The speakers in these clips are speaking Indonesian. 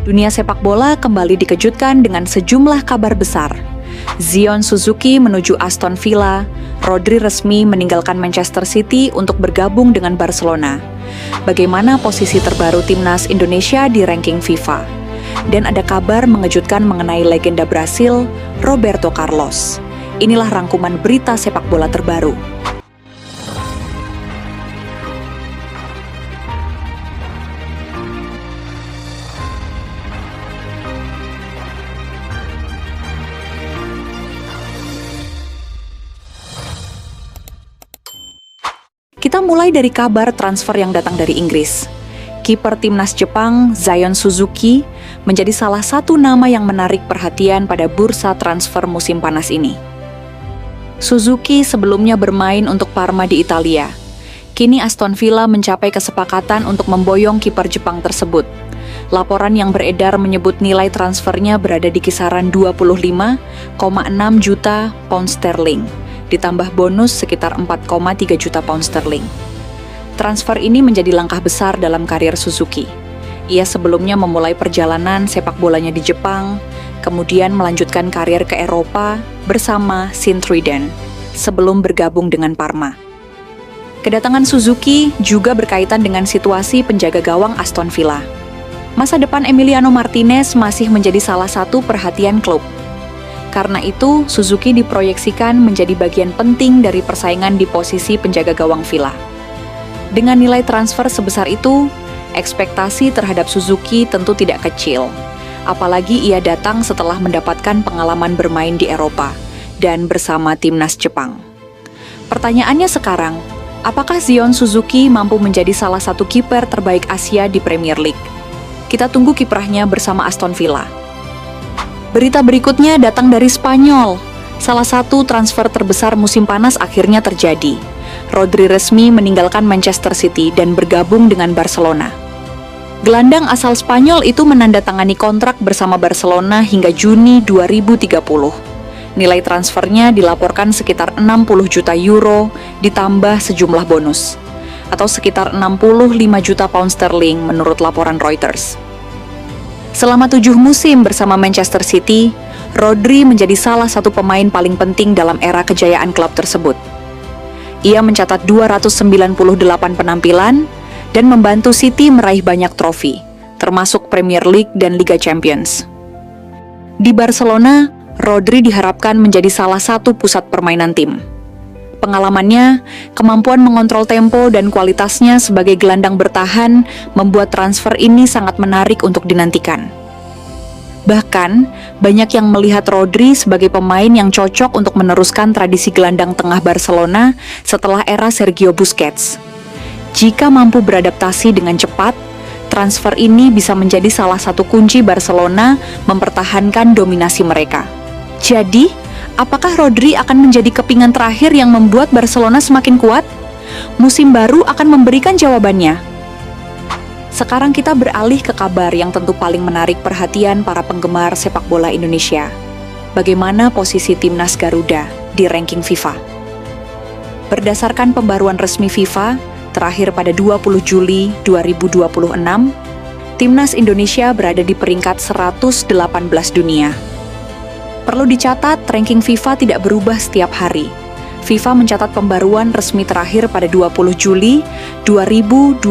Dunia sepak bola kembali dikejutkan dengan sejumlah kabar besar. Zion Suzuki menuju Aston Villa, Rodri resmi meninggalkan Manchester City untuk bergabung dengan Barcelona. Bagaimana posisi terbaru timnas Indonesia di ranking FIFA? Dan ada kabar mengejutkan mengenai legenda Brasil, Roberto Carlos. Inilah rangkuman berita sepak bola terbaru. Kita mulai dari kabar transfer yang datang dari Inggris. Kiper timnas Jepang, Zion Suzuki, menjadi salah satu nama yang menarik perhatian pada bursa transfer musim panas ini. Suzuki sebelumnya bermain untuk Parma di Italia. Kini Aston Villa mencapai kesepakatan untuk memboyong kiper Jepang tersebut. Laporan yang beredar menyebut nilai transfernya berada di kisaran 25,6 juta pound sterling. Ditambah bonus sekitar 4,3 juta pound sterling. Transfer ini menjadi langkah besar dalam karir Suzuki. Ia sebelumnya memulai perjalanan sepak bolanya di Jepang, kemudian melanjutkan karir ke Eropa bersama Sint-Truiden, sebelum bergabung dengan Parma. Kedatangan Suzuki juga berkaitan dengan situasi penjaga gawang Aston Villa. Masa depan Emiliano Martinez masih menjadi salah satu perhatian klub. Karena itu, Suzuki diproyeksikan menjadi bagian penting dari persaingan di posisi penjaga gawang Villa. Dengan nilai transfer sebesar itu, ekspektasi terhadap Suzuki tentu tidak kecil. Apalagi ia datang setelah mendapatkan pengalaman bermain di Eropa dan bersama timnas Jepang. Pertanyaannya sekarang, apakah Zion Suzuki mampu menjadi salah satu kiper terbaik Asia di Premier League? Kita tunggu kiprahnya bersama Aston Villa. Berita berikutnya datang dari Spanyol. Salah satu transfer terbesar musim panas akhirnya terjadi. Rodri resmi meninggalkan Manchester City dan bergabung dengan Barcelona. Gelandang asal Spanyol itu menandatangani kontrak bersama Barcelona hingga Juni 2030. Nilai transfernya dilaporkan sekitar 60 juta euro ditambah sejumlah bonus, atau sekitar 65 juta pound sterling menurut laporan Reuters. Selama 7 musim bersama Manchester City, Rodri menjadi salah satu pemain paling penting dalam era kejayaan klub tersebut. Ia mencatat 298 penampilan dan membantu City meraih banyak trofi, termasuk Premier League dan Liga Champions. Di Barcelona, Rodri diharapkan menjadi salah satu pusat permainan tim. Pengalamannya, kemampuan mengontrol tempo dan kualitasnya sebagai gelandang bertahan membuat transfer ini sangat menarik untuk dinantikan. Bahkan, banyak yang melihat Rodri sebagai pemain yang cocok untuk meneruskan tradisi gelandang tengah Barcelona setelah era Sergio Busquets. Jika mampu beradaptasi dengan cepat, transfer ini bisa menjadi salah satu kunci Barcelona mempertahankan dominasi mereka. Jadi, apakah Rodri akan menjadi kepingan terakhir yang membuat Barcelona semakin kuat? Musim baru akan memberikan jawabannya. Sekarang kita beralih ke kabar yang tentu paling menarik perhatian para penggemar sepak bola Indonesia. Bagaimana posisi timnas Garuda di ranking FIFA? Berdasarkan pembaruan resmi FIFA, terakhir pada 20 Juli 2026, timnas Indonesia berada di peringkat 118 dunia. Perlu dicatat, ranking FIFA tidak berubah setiap hari. FIFA mencatat pembaruan resmi terakhir pada 20 Juli 2026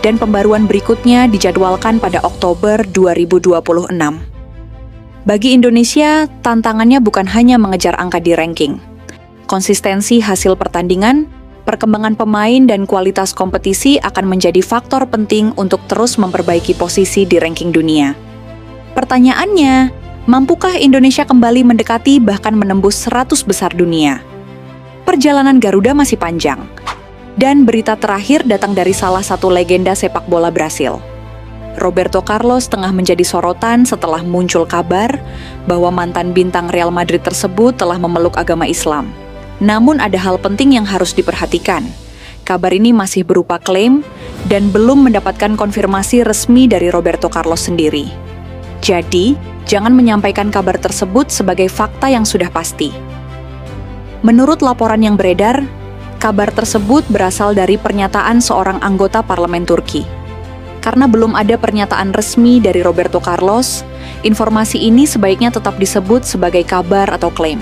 dan pembaruan berikutnya dijadwalkan pada Oktober 2026. Bagi Indonesia, tantangannya bukan hanya mengejar angka di ranking. Konsistensi hasil pertandingan, perkembangan pemain dan kualitas kompetisi akan menjadi faktor penting untuk terus memperbaiki posisi di ranking dunia. Pertanyaannya, mampukah Indonesia kembali mendekati bahkan menembus 100 besar dunia? Perjalanan Garuda masih panjang. Dan berita terakhir datang dari salah satu legenda sepak bola Brasil. Roberto Carlos tengah menjadi sorotan setelah muncul kabar bahwa mantan bintang Real Madrid tersebut telah memeluk agama Islam. Namun ada hal penting yang harus diperhatikan. Kabar ini masih berupa klaim dan belum mendapatkan konfirmasi resmi dari Roberto Carlos sendiri. Jadi, jangan menyampaikan kabar tersebut sebagai fakta yang sudah pasti. Menurut laporan yang beredar, kabar tersebut berasal dari pernyataan seorang anggota parlemen Turki. Karena belum ada pernyataan resmi dari Roberto Carlos, informasi ini sebaiknya tetap disebut sebagai kabar atau klaim.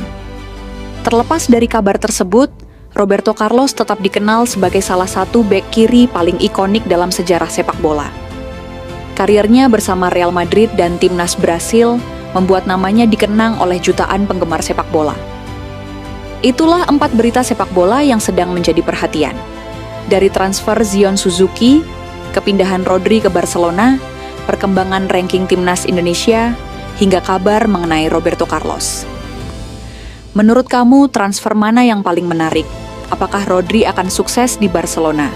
Terlepas dari kabar tersebut, Roberto Carlos tetap dikenal sebagai salah satu bek kiri paling ikonik dalam sejarah sepak bola. Karirnya bersama Real Madrid dan timnas Brasil membuat namanya dikenang oleh jutaan penggemar sepak bola. Itulah 4 berita sepak bola yang sedang menjadi perhatian. Dari transfer Zion Suzuki, kepindahan Rodri ke Barcelona, perkembangan ranking timnas Indonesia, hingga kabar mengenai Roberto Carlos. Menurut kamu, transfer mana yang paling menarik? Apakah Rodri akan sukses di Barcelona?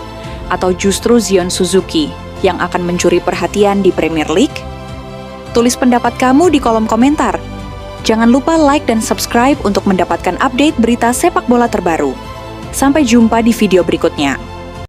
Atau justru Zion Suzuki yang akan mencuri perhatian di Premier League? Tulis pendapat kamu di kolom komentar. Jangan lupa like dan subscribe untuk mendapatkan update berita sepak bola terbaru. Sampai jumpa di video berikutnya.